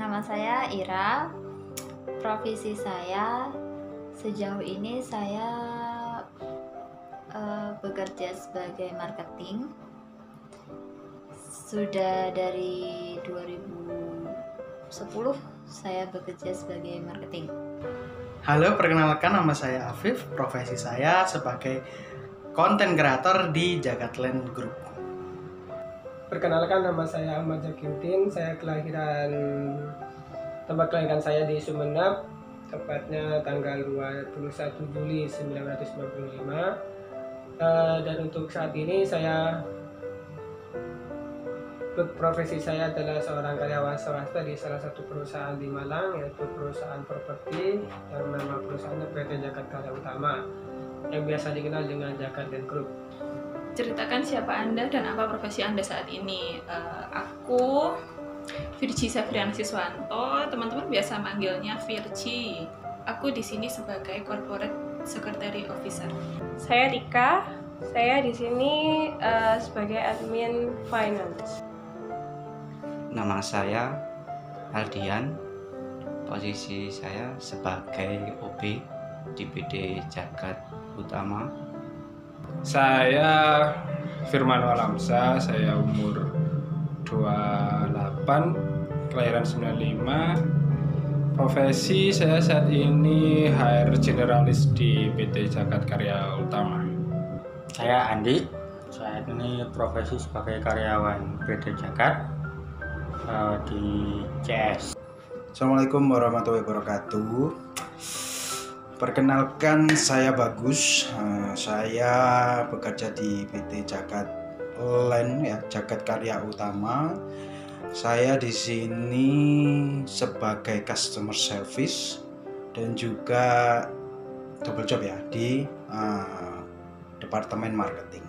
nama saya Ira. Profesi saya sejauh ini saya bekerja sebagai marketing. Sudah dari 2010 saya bekerja sebagai marketing. Halo, perkenalkan nama saya Afif. Profesi saya sebagai konten kreator di Jagatland Group. Perkenalkan, nama saya Ahmad Zakiuddin. Tempat kelahiran saya di Sumeneb, tepatnya tanggal 21 Juli 1995. Dan untuk saat ini profesi saya adalah seorang karyawan swasta di salah satu perusahaan di Malang, yaitu perusahaan properti yang nama perusahaannya PT Jagat Karya Utama, yang biasa dikenal dengan Jagatland Group. Ceritakan siapa Anda dan apa profesi Anda saat ini. Aku Virgi Safriana Siswanto, teman-teman biasa manggilnya Virgi. Aku di sini sebagai Corporate Secretary Officer. Saya Rika, saya di sini sebagai admin finance. Nama saya Aldian, posisi saya sebagai OB di PT Jagat Utama. Saya Firman Walamsa, saya umur 28, kelahiran 95. Profesi saya saat ini HR generalis di PT Jagat Karya Utama. Saya Andi, saat ini profesi sebagai karyawan PT Jagat di CS. Assalamualaikum warahmatullahi wabarakatuh. Perkenalkan, saya Bagus. Saya bekerja di PT Jagatland Jagat Karya Utama. Saya di sini sebagai customer service dan juga double job di departemen marketing.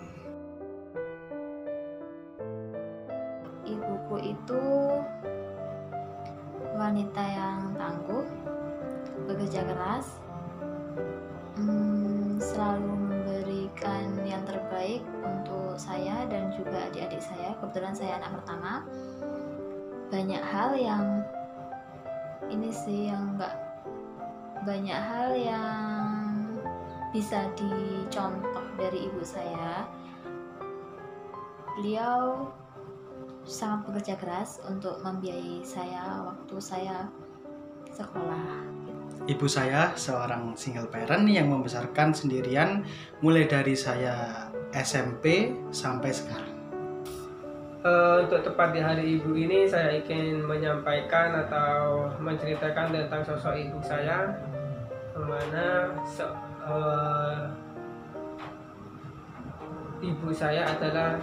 Ibuku itu wanita yang tangguh, bekerja keras, selalu memberikan yang terbaik untuk saya dan juga adik-adik saya. Kebetulan saya anak pertama. Banyak hal yang bisa dicontoh dari ibu saya. Beliau sangat bekerja keras untuk membiayai saya waktu saya sekolah. Ibu saya seorang single parent yang membesarkan sendirian mulai dari saya SMP sampai sekarang. Untuk tepat di hari ibu ini, saya ingin menyampaikan atau menceritakan tentang sosok ibu saya, yang mana ibu saya adalah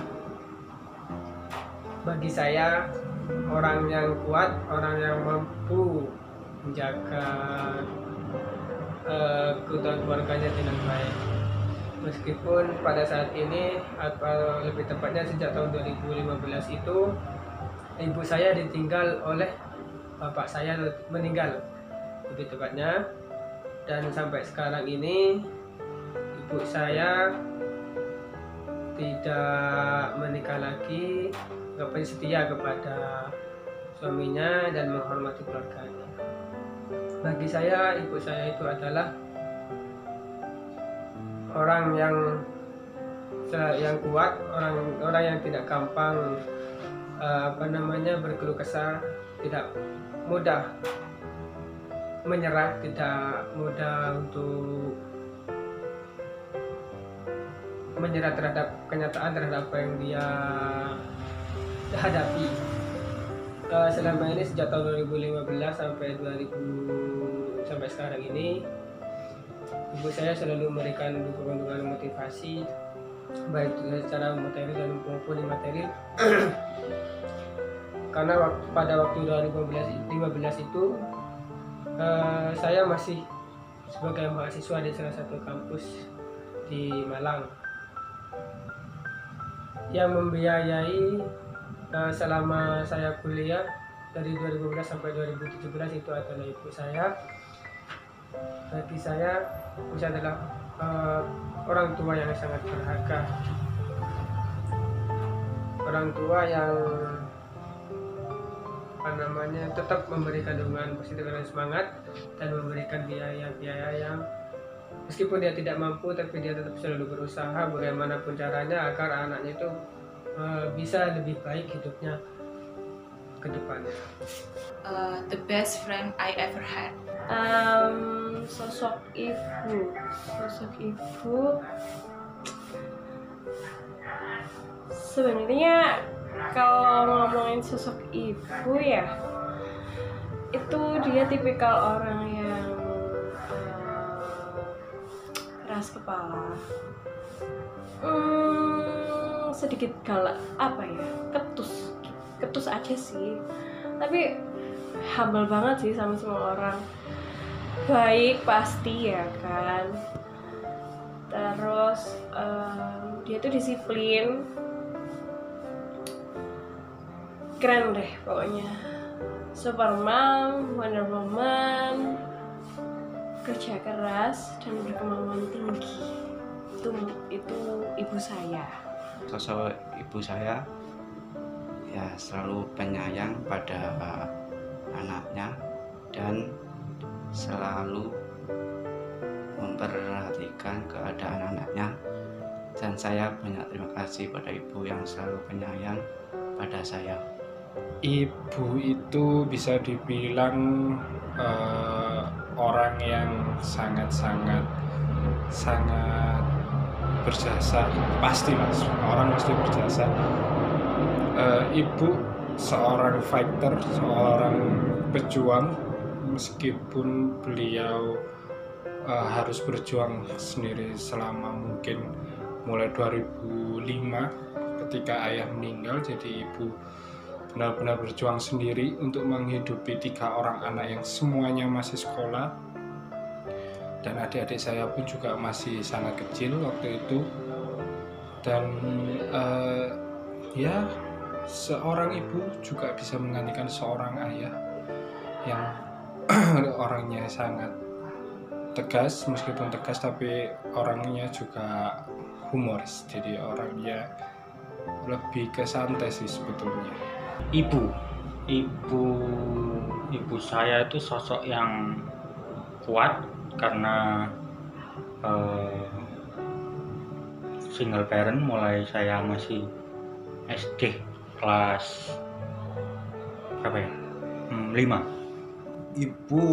bagi saya orang yang kuat, orang yang mampu menjaga keutuhan keluarganya dengan baik. Meskipun pada saat ini, atau lebih tepatnya sejak tahun 2015 itu, ibu saya ditinggal oleh bapak saya, meninggal lebih tepatnya. Dan sampai sekarang ini ibu saya tidak menikah lagi, nggak setia kepada suaminya dan menghormati keluarganya. Bagi saya, ibu saya itu adalah orang yang kuat, orang yang tidak gampang berkeluh kesah, tidak mudah menyerah, tidak mudah untuk menyerah terhadap kenyataan, terhadap apa yang dia hadapi. Selama ini sejak tahun 2015 sampai sekarang ini, ibu saya selalu memberikan dukungan motivasi, baik secara materi dan maupun imateri. Karena pada waktu 2015 itu saya masih sebagai mahasiswa di salah satu kampus di Malang, yang membiayai selama saya kuliah dari 2015 sampai 2017 itu adalah ibu saya. Bagi saya, ibu saya adalah orang tua yang sangat berharga, orang tua yang tetap memberikan dukungan positif dan semangat, dan memberikan biaya yang meskipun dia tidak mampu tapi dia tetap selalu berusaha bagaimanapun caranya agar anaknya itu bisa lebih baik hidupnya ke depannya. The best friend I ever had. Sosok ibu sebenarnya kalau ngomongin sosok ibu ya, itu dia tipikal orang yang keras kepala, sedikit galak, ketus aja sih, tapi humble banget sih sama semua orang, baik pasti ya kan. Terus dia tuh disiplin, keren deh pokoknya. Superman, Wonder Woman, kerja keras dan berkemauan tinggi. Itu ibu saya. Sosok ibu saya ya selalu penyayang pada anaknya dan selalu memperhatikan keadaan anaknya, dan saya banyak terima kasih pada ibu yang selalu penyayang pada saya. Ibu itu bisa dibilang orang yang sangat berjasa, pastilah orang mesti berjasa. Ibu seorang fighter, seorang pejuang, meskipun beliau harus berjuang sendiri selama mungkin mulai 2005 ketika ayah meninggal. Jadi ibu benar-benar berjuang sendiri untuk menghidupi 3 orang anak yang semuanya masih sekolah, dan adik-adik saya pun juga masih sangat kecil waktu itu. Dan ya seorang ibu juga bisa menggantikan seorang ayah yang orangnya sangat tegas, meskipun tegas tapi orangnya juga humoris, jadi orangnya lebih ke santai sih sebetulnya. Ibu saya itu sosok yang kuat karena single parent mulai saya masih SD kelas berapa ya? 5. Ibu,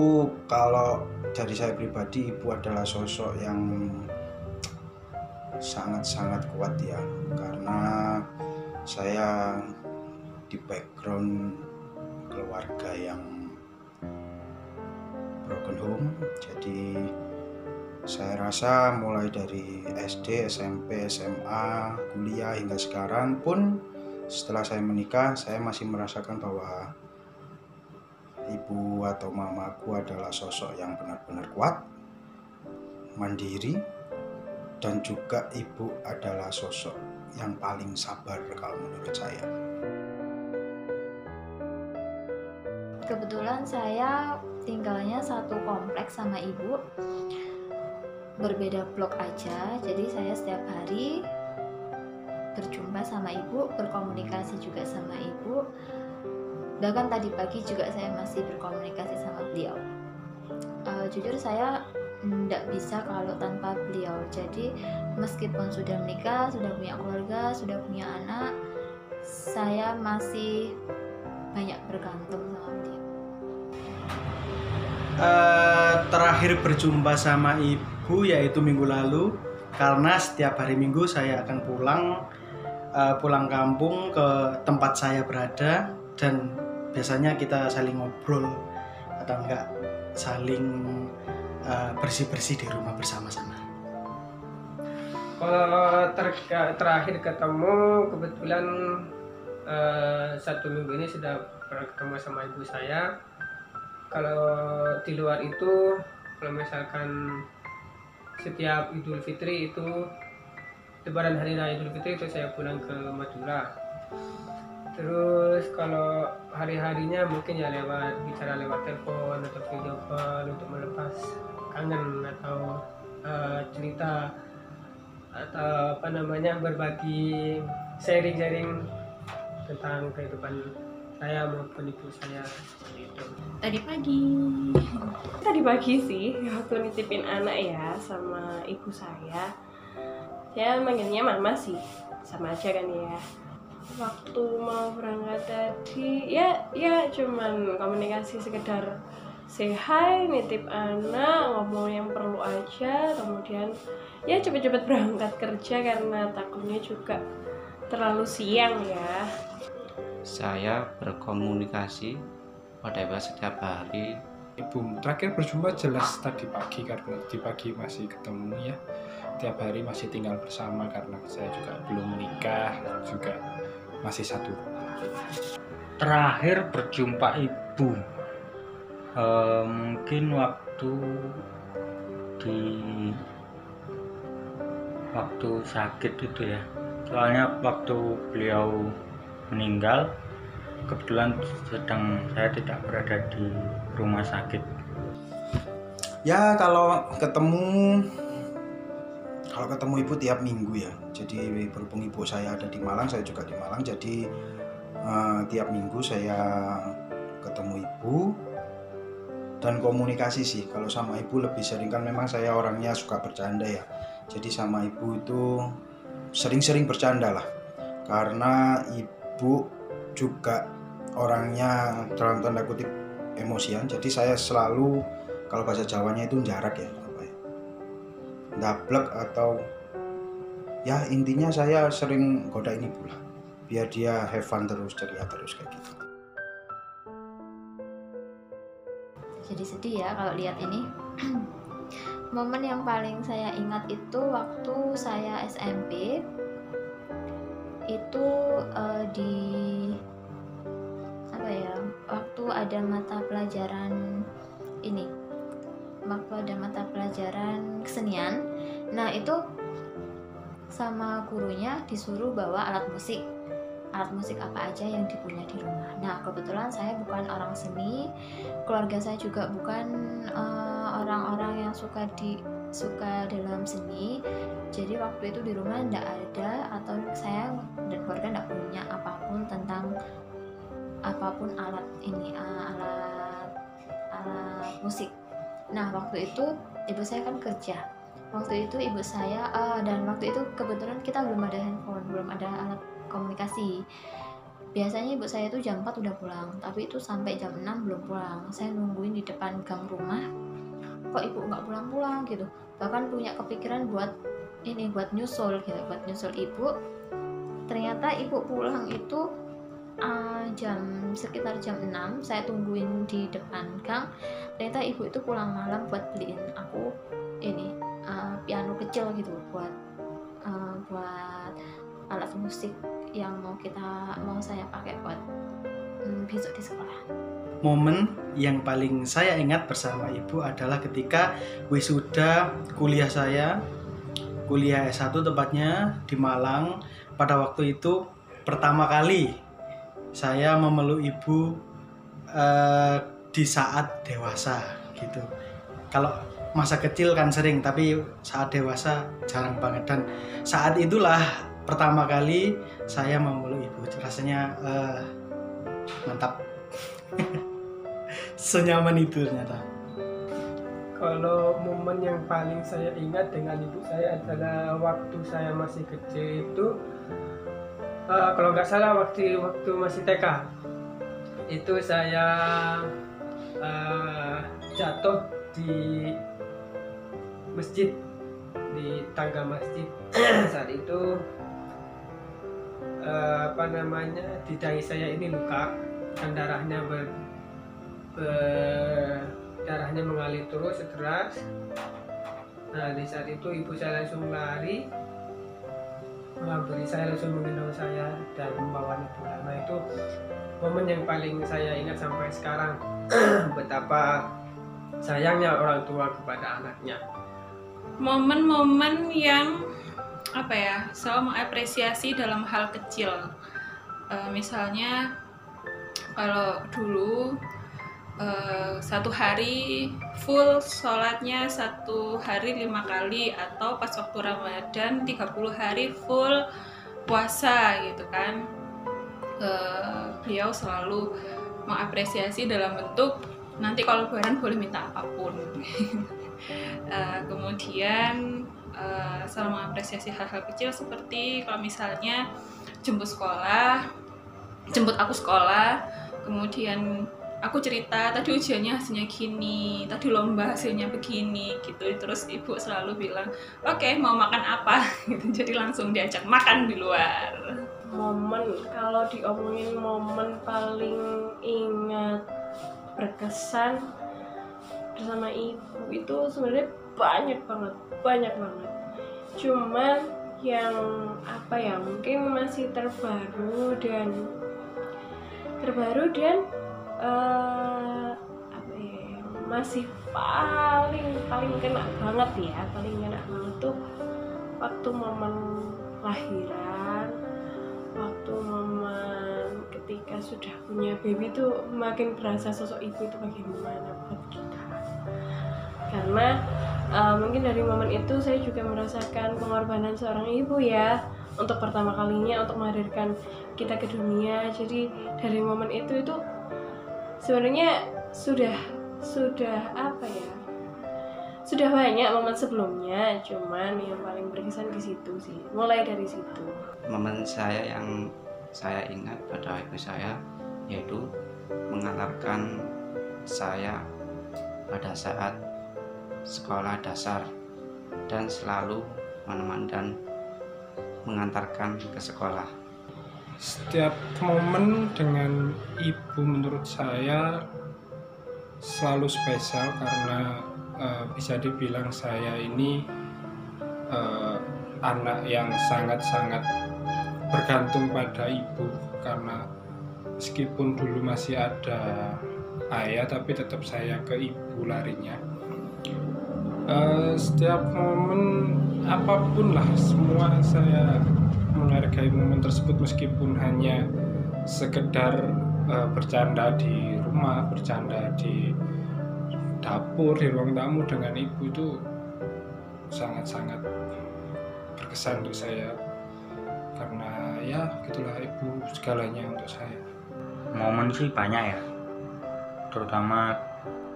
kalau dari saya pribadi, ibu adalah sosok yang sangat-sangat kuat ya, karena saya di background keluarga yang broken home. Jadi saya rasa mulai dari SD, SMP, SMA, kuliah hingga sekarang pun setelah saya menikah, saya masih merasakan bahwa ibu atau mamaku adalah sosok yang benar-benar kuat, mandiri, dan juga ibu adalah sosok yang paling sabar kalau menurut saya. Kebetulan saya tinggalnya satu kompleks sama ibu, berbeda blok aja, jadi saya setiap hari berjumpa sama ibu, berkomunikasi juga sama ibu. Bahkan tadi pagi juga saya masih berkomunikasi sama beliau. Jujur saya tidak bisa kalau tanpa beliau. Jadi meskipun sudah menikah, sudah punya keluarga, sudah punya anak, saya masih banyak bergantung sama beliau. Terakhir berjumpa sama ibu yaitu minggu lalu, karena setiap hari Minggu saya akan pulang kampung ke tempat saya berada, dan biasanya kita saling ngobrol atau enggak saling bersih-bersih di rumah bersama-sama. Kalau terakhir ketemu, kebetulan 1 minggu ini sudah pernah ketemu sama ibu saya. Kalau di luar itu, kalau misalkan setiap Idul Fitri itu, Lebaran hari raya Idul Fitri itu saya pulang ke Madura. Terus kalau hari-harinya mungkin ya bicara lewat telepon atau video call untuk melepas kangen atau cerita atau berbagi sharing-sharing tentang kehidupan saya maupun ibu saya seperti itu. Tadi pagi sih waktu nitipin anak ya sama ibu saya manggilnya mama sih, sama aja kan ya. Waktu mau berangkat tadi ya cuman komunikasi sekedar say hi, nitip anak, ngomong yang perlu aja, kemudian ya cepet-cepet berangkat kerja karena takutnya juga terlalu siang ya. Saya berkomunikasi pada ibu setiap hari. Ibu terakhir berjumpa jelas tadi pagi, karena di pagi masih ketemu ya. Tiap hari masih tinggal bersama karena saya juga belum menikah, juga masih satu rumah. Terakhir berjumpa ibu mungkin waktu sakit itu ya, soalnya waktu beliau meninggal kebetulan saya tidak berada di rumah sakit. Ya kalau ketemu ibu tiap minggu ya, jadi berhubung ibu saya ada di Malang, saya juga di Malang, jadi tiap minggu saya ketemu ibu dan komunikasi sih. Kalau sama ibu lebih sering, kan memang saya orangnya suka bercanda ya, jadi sama ibu itu sering-sering bercanda lah, karena ibu juga orangnya dalam tanda kutip emosian, jadi saya selalu, kalau bahasa Jawanya itu jarak ya, ndablek atau ya intinya saya sering godain ibu lah biar dia have fun terus, ceria terus kayak gitu. Jadi sedih ya kalau lihat ini. Momen yang paling saya ingat itu waktu saya SMP itu waktu ada mata pelajaran ini, waktu ada mata pelajaran kesenian. Nah itu sama gurunya disuruh bawa alat musik apa aja yang dipunya di rumah. Nah kebetulan saya bukan orang seni, keluarga saya juga bukan orang-orang yang suka dalam seni. Jadi waktu itu di rumah tidak ada, atau saya dan keluarga tidak punya apapun tentang alat musik. Nah waktu itu ibu saya kan kerja. Waktu itu ibu saya dan waktu itu kebetulan kita belum ada handphone, belum ada alat komunikasi. Biasanya ibu saya itu jam 4 udah pulang, tapi itu sampai jam 6 belum pulang. Saya nungguin di depan gang rumah, kok ibu nggak pulang-pulang gitu. Bahkan punya kepikiran buat nyusul gitu, buat nyusul ibu. Ternyata ibu pulang itu sekitar jam 6. Saya tungguin di depan gang. Ternyata ibu itu pulang malam buat beliin aku piano kecil gitu, buat alat musik yang mau saya pakai buat besok di sekolah. Momen yang paling saya ingat bersama ibu adalah ketika wisuda kuliah saya, kuliah S1 tepatnya di Malang. Pada waktu itu pertama kali saya memeluk ibu di saat dewasa gitu. Kalau masa kecil kan sering, tapi saat dewasa jarang banget. Dan saat itulah pertama kali saya memeluk ibu. Rasanya mantap. Senyaman itu ternyata. Kalau momen yang paling saya ingat dengan ibu saya adalah waktu saya masih kecil itu, kalau nggak salah waktu masih TK, itu saya jatuh di masjid, di tangga masjid. Saat itu di dahi saya ini luka dan darahnya darahnya mengalir terus deras. Nah di saat itu ibu saya langsung lari menghampiri saya, langsung menggendong saya dan membawanya pulang. Nah itu momen yang paling saya ingat sampai sekarang. Betapa sayangnya orang tua kepada anaknya. Momen-momen yang selalu mengapresiasi dalam hal kecil. Misalnya kalau dulu satu hari full sholatnya 1 hari 5 kali, atau pas waktu Ramadan 30 hari full puasa gitu kan. beliau selalu mengapresiasi dalam bentuk nanti kalau lebaran boleh minta apapun. Kemudian selalu mengapresiasi hal-hal kecil seperti kalau misalnya jemput aku sekolah, kemudian aku cerita tadi ujiannya hasilnya gini, tadi lomba hasilnya begini gitu, terus ibu selalu bilang oke, mau makan apa gitu, jadi langsung diajak makan di luar. Momen, kalau diomongin momen paling ingat berkesan bersama ibu itu sebenarnya banyak banget. Cuman yang mungkin masih terbaru dan masih paling kena banget tuh waktu momen lahiran, waktu momen ketika sudah punya baby tuh makin berasa sosok ibu itu bagaimana buat kita. Karena mungkin dari momen itu saya juga merasakan pengorbanan seorang ibu ya, untuk pertama kalinya untuk melahirkan kita ke dunia. Jadi dari momen itu sebenarnya sudah banyak momen sebelumnya, cuman yang paling berkesan di situ sih, mulai dari situ. Momen saya yang saya ingat pada ibu saya yaitu mengantarkan saya pada saat sekolah dasar dan selalu menemani dan mengantarkan ke sekolah. Setiap momen dengan ibu menurut saya selalu spesial karena bisa dibilang saya ini anak yang sangat-sangat bergantung pada ibu, karena meskipun dulu masih ada ayah tapi tetap saya ke ibu larinya. Setiap momen apapun lah, semua saya menghargai momen tersebut, meskipun hanya sekedar bercanda di rumah, bercanda di dapur, di ruang tamu dengan ibu, itu sangat-sangat berkesan untuk saya, karena ya gitulah, ibu segalanya untuk saya. Momen sih banyak ya, terutama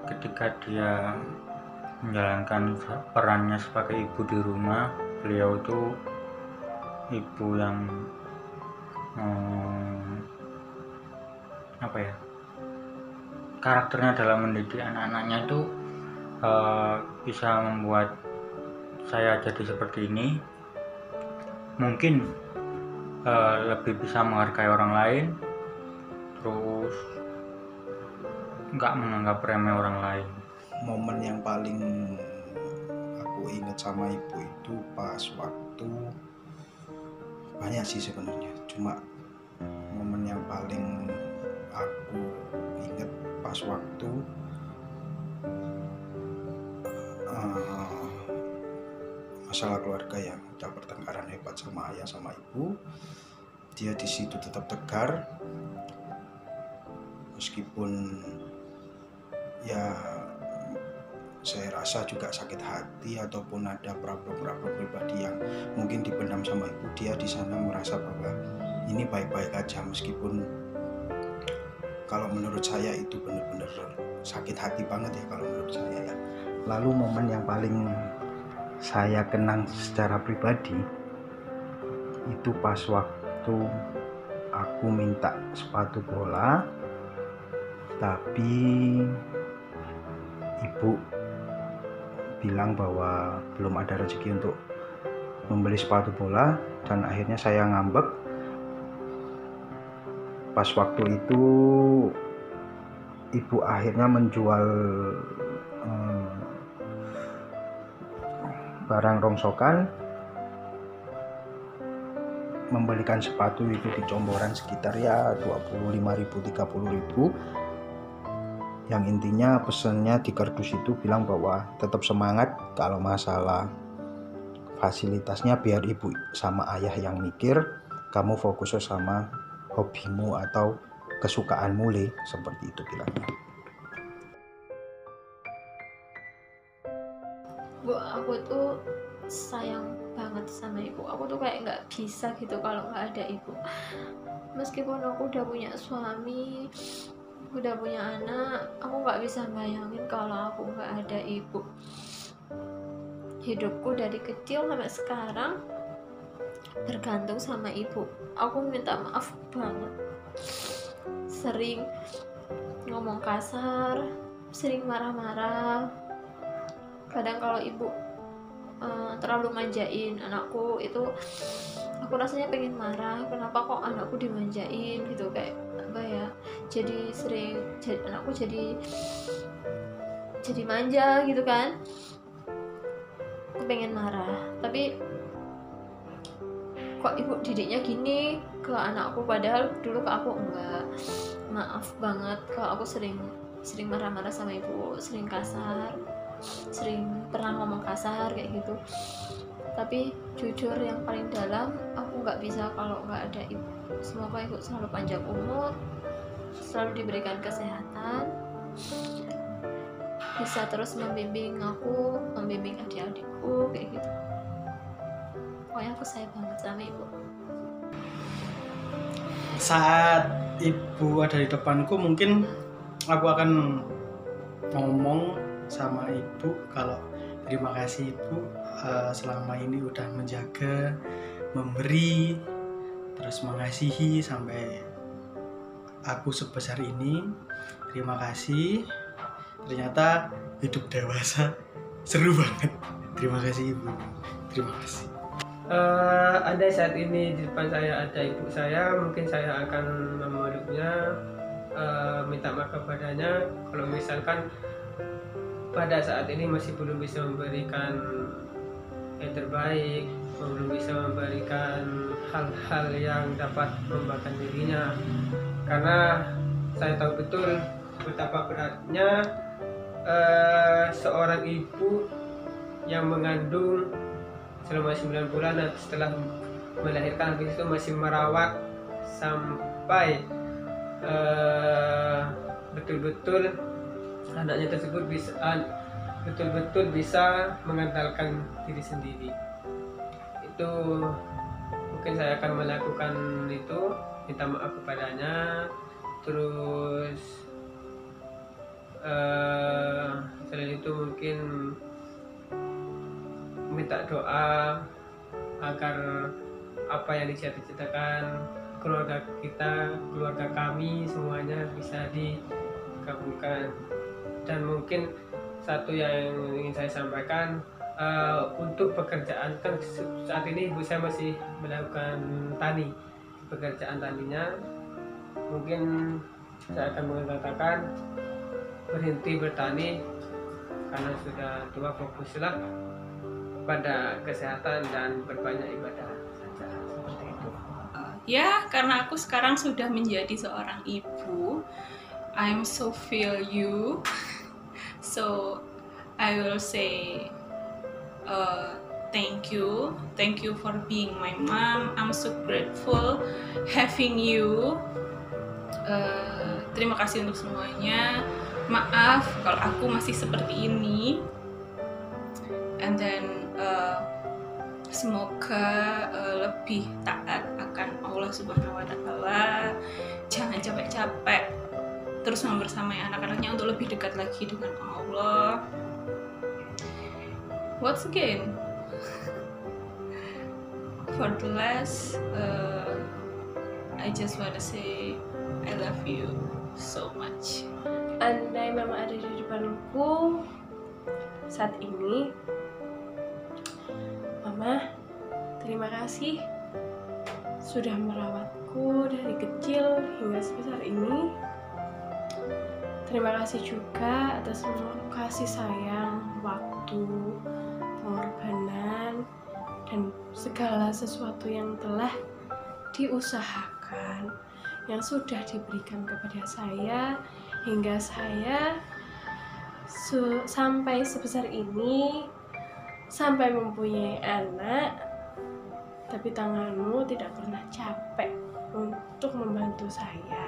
ketika dia menjalankan perannya sebagai ibu di rumah. Beliau itu ibu yang karakternya dalam mendidik anak-anaknya itu bisa membuat saya jadi seperti ini. Mungkin lebih bisa menghargai orang lain, terus nggak menganggap remeh orang lain. Momen yang paling aku ingat sama ibu itu pas waktu, banyak sih sebenarnya, cuma momen yang paling aku ingat pas waktu masalah keluarga yang udah pertengkaran hebat sama ayah sama ibu. Dia di situ tetap tegar meskipun ya saya rasa juga sakit hati ataupun ada problem-problem pribadi yang mungkin dipendam sama ibu. Dia di sana merasa bahwa ini baik-baik aja, meskipun kalau menurut saya itu benar-benar sakit hati banget ya kalau menurut saya ya. Lalu momen yang paling saya kenang secara pribadi itu pas waktu aku minta sepatu bola, tapi ibu bilang bahwa belum ada rezeki untuk membeli sepatu bola, dan akhirnya saya ngambek. Pas waktu itu ibu akhirnya menjual barang rongsokan, membelikan sepatu itu di comboran sekitar ya 25.000 30.000. Yang intinya pesannya di kardus itu bilang bahwa tetap semangat, kalau masalah fasilitasnya biar ibu sama ayah yang mikir, kamu fokus sama hobimu atau kesukaanmu, Le, seperti itu bilangnya. Bu, aku tuh sayang banget sama ibu. Aku tuh kayak nggak bisa gitu kalau nggak ada ibu. Meskipun aku udah punya suami, udah punya anak, aku nggak bisa bayangin kalau aku nggak ada ibu. Hidupku dari kecil sampai sekarang tergantung sama ibu. Aku minta maaf banget, sering ngomong kasar, sering marah-marah. Kadang kalau ibu terlalu manjain anakku, itu aku rasanya pengen marah. Kenapa kok anakku dimanjain gitu, kayak apa ya, jadi anakku jadi manja gitu kan. Aku pengen marah, tapi kok ibu didiknya gini ke anakku, padahal dulu ke aku enggak. Maaf banget kalau aku sering marah-marah sama ibu, sering kasar, sering pernah ngomong kasar kayak gitu. Tapi jujur yang paling dalam, aku nggak bisa kalau nggak ada ibu. Semoga ibu selalu panjang umur, selalu diberikan kesehatan, bisa terus membimbing aku, membimbing adik-adikku kayak gitu. Pokoknya aku sayang banget sama ibu. Saat ibu ada di depanku, mungkin aku akan ngomong sama ibu kalau terima kasih ibu, selama ini udah menjaga, memberi, terus mengasihi sampai aku sebesar ini. Terima kasih. Ternyata hidup dewasa seru banget. Terima kasih ibu. Terima kasih. Andai saat ini di depan saya ada ibu saya, mungkin saya akan memeluknya, minta maaf kepadanya kalau misalkan pada saat ini masih belum bisa memberikan yang terbaik, belum bisa memberikan hal-hal yang dapat membanggakan dirinya, karena saya tahu betul betapa beratnya seorang ibu yang mengandung selama 9 bulan dan setelah melahirkan habis itu masih merawat sampai betul-betul anaknya tersebut betul-betul bisa mengandalkan diri sendiri. Itu mungkin saya akan melakukan itu, minta maaf kepadanya, terus selain itu mungkin minta doa agar apa yang dicita-citakan keluarga kita, keluarga kami semuanya bisa dikabulkan. Dan mungkin satu yang ingin saya sampaikan, untuk pekerjaan, kan saat ini ibu saya masih melakukan tani, pekerjaan taninya, mungkin saya akan mengatakan berhenti bertani karena sudah tua, fokuslah pada kesehatan dan berbanyak ibadah saja, seperti itu. Ya, karena aku sekarang sudah menjadi seorang ibu, I'm so feel you. So I will say thank you for being my mom. I'm so grateful having you. Terima kasih untuk semuanya. Maaf kalau aku masih seperti ini. And then semoga lebih taat akan Allah Subhanahu wa Ta'ala. Jangan capek-capek terus membersamai anak-anaknya untuk lebih dekat lagi dengan Allah. Once again, for the last, I just wanna say I love you so much. Andai mama ada di depanku saat ini, mama, terima kasih sudah merawatku dari kecil hingga sebesar ini. Terima kasih juga atas semua kasih sayang, waktu, pengorbanan, dan segala sesuatu yang telah diusahakan, yang sudah diberikan kepada saya hingga saya sampai sebesar ini, sampai mempunyai anak. Tapi tanganmu tidak pernah capek untuk membantu saya.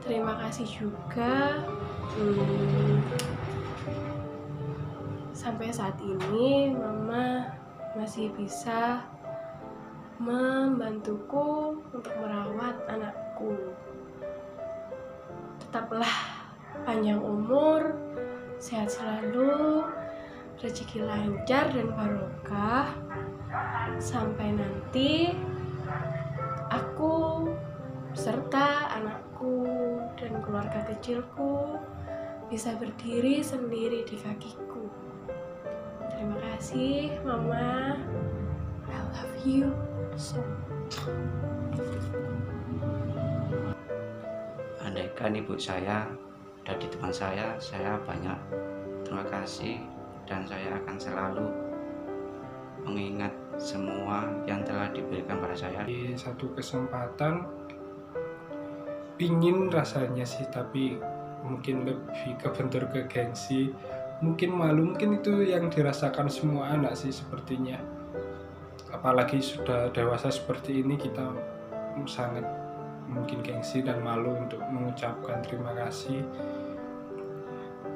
Terima kasih juga sampai saat ini Mama masih bisa membantuku untuk merawat anakku. Tetaplah panjang umur, sehat selalu, rezeki lancar dan barokah, sampai nanti aku serta anakku dan keluarga kecilku bisa berdiri sendiri di kakiku. Terima kasih Mama, I love you so. Andaikan ibu saya ada di depan saya banyak terima kasih, dan saya akan selalu mengingat semua yang telah diberikan pada saya. Di satu kesempatan pingin rasanya sih, tapi mungkin lebih kebentur ke gengsi, mungkin malu, mungkin itu yang dirasakan semua anak sih sepertinya. Apalagi sudah dewasa seperti ini, kita sangat mungkin gengsi dan malu untuk mengucapkan terima kasih.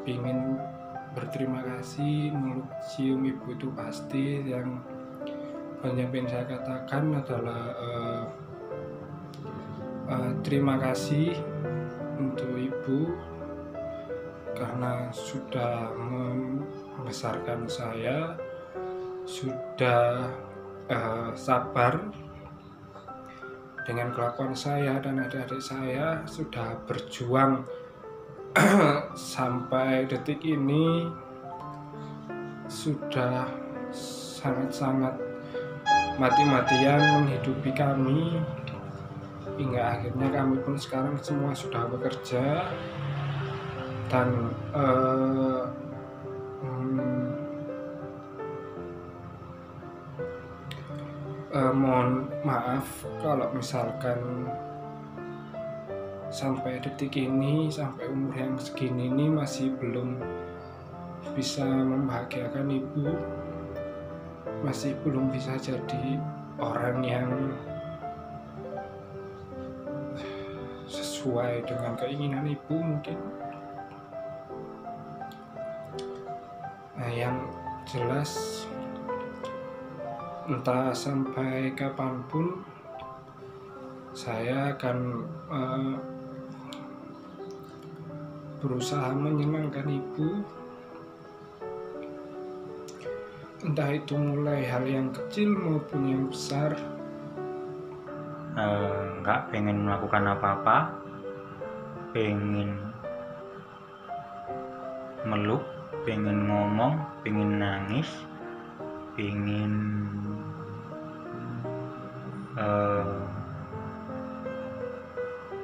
Pingin berterima kasih, meluk cium ibu itu pasti. Yang banyak yang saya katakan adalah terima kasih untuk ibu karena sudah membesarkan saya, sudah sabar dengan kelakuan saya dan adik-adik saya, sudah berjuang sampai detik ini, sudah sangat-sangat mati-matian menghidupi kami, hingga akhirnya kami pun sekarang semua sudah bekerja. Dan mohon maaf kalau misalkan sampai detik ini, sampai umur yang segini ini masih belum bisa membahagiakan ibu, masih belum bisa jadi orang yang sesuai dengan keinginan ibu mungkin. Nah, yang jelas entah sampai kapanpun saya akan berusaha menyenangkan ibu, entah itu mulai hal yang kecil maupun yang besar. Nggak pengen melakukan apa-apa, pengen meluk, pengen ngomong, pengen nangis, pengen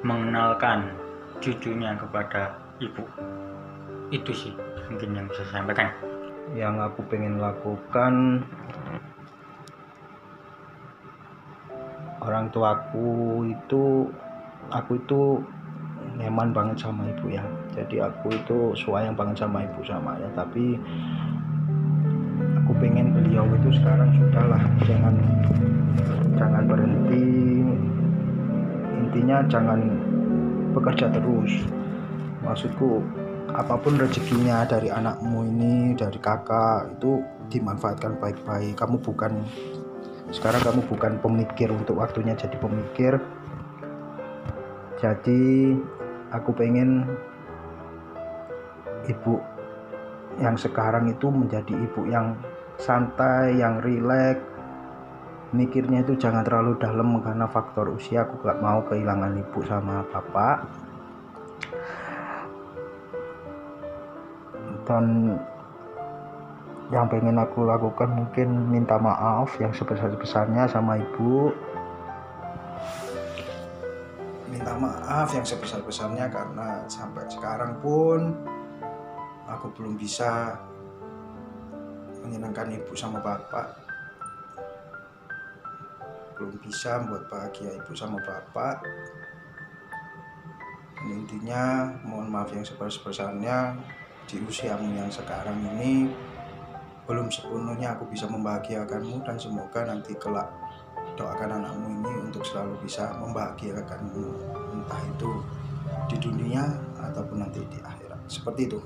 mengenalkan cucunya kepada ibu. Itu sih mungkin yang bisa saya sampaikan. Yang aku pengen lakukan, orang tuaku itu, aku itu nyaman banget sama ibu ya. Jadi aku itu sayang banget sama ibu sama ya. Tapi aku pengen beliau itu sekarang sudahlah, jangan berhenti. Intinya jangan bekerja terus. Maksudku apapun rezekinya dari anakmu ini, dari kakak, itu dimanfaatkan baik-baik. Sekarang kamu bukan pemikir untuk waktunya jadi pemikir. Jadi aku pengen ibu yang sekarang itu menjadi ibu yang santai, yang rileks. Mikirnya itu jangan terlalu dalam karena faktor usia. Aku gak mau kehilangan ibu sama bapak. Dan yang pengen aku lakukan mungkin minta maaf yang sebesar-besarnya sama ibu. Minta maaf yang sebesar-besarnya karena sampai sekarang pun aku belum bisa menyenangkan ibu sama bapak. Belum bisa membuat bahagia ibu sama bapak. Dan intinya mohon maaf yang sebesar-besarnya, di usiamu yang sekarang ini belum sepenuhnya aku bisa membahagiakanmu, dan semoga nanti kelak doakan anakmu ini untuk selalu bisa membahagiakanmu, entah itu di dunia ataupun nanti di akhirat. Seperti itu.